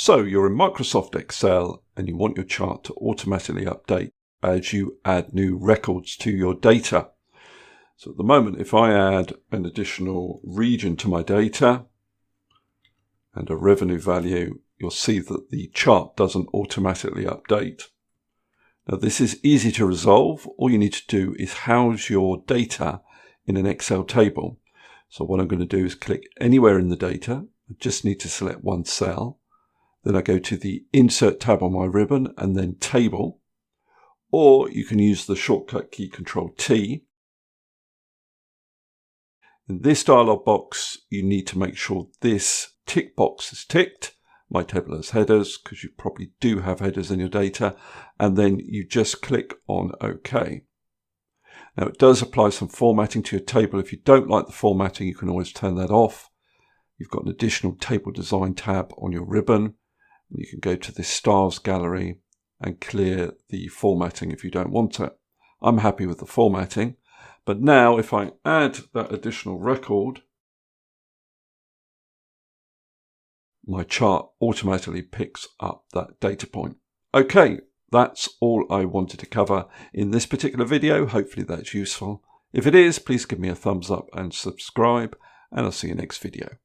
So you're in Microsoft Excel and you want your chart to automatically update as you add new records to your data. So at the moment, if I add an additional region to my data and a revenue value, you'll see that the chart doesn't automatically update. Now this is easy to resolve. All you need to do is house your data in an Excel table. So what I'm going to do is click anywhere in the data. I just need to select one cell. Then I go to the Insert tab on my ribbon and then Table. Or you can use the shortcut key Control-T. In this dialog box, you need to make sure this tick box is ticked. My table has headers, because you probably do have headers in your data. And then you just click on OK. Now it does apply some formatting to your table. If you don't like the formatting, you can always turn that off. You've got an additional table design tab on your ribbon. You can go to this stars gallery and clear the formatting if you don't want it. I'm happy with the formatting. But now if I add that additional record, my chart automatically picks up that data point. Okay, that's all I wanted to cover in this particular video. Hopefully that's useful. If it is, please give me a thumbs up and subscribe, and I'll see you next video.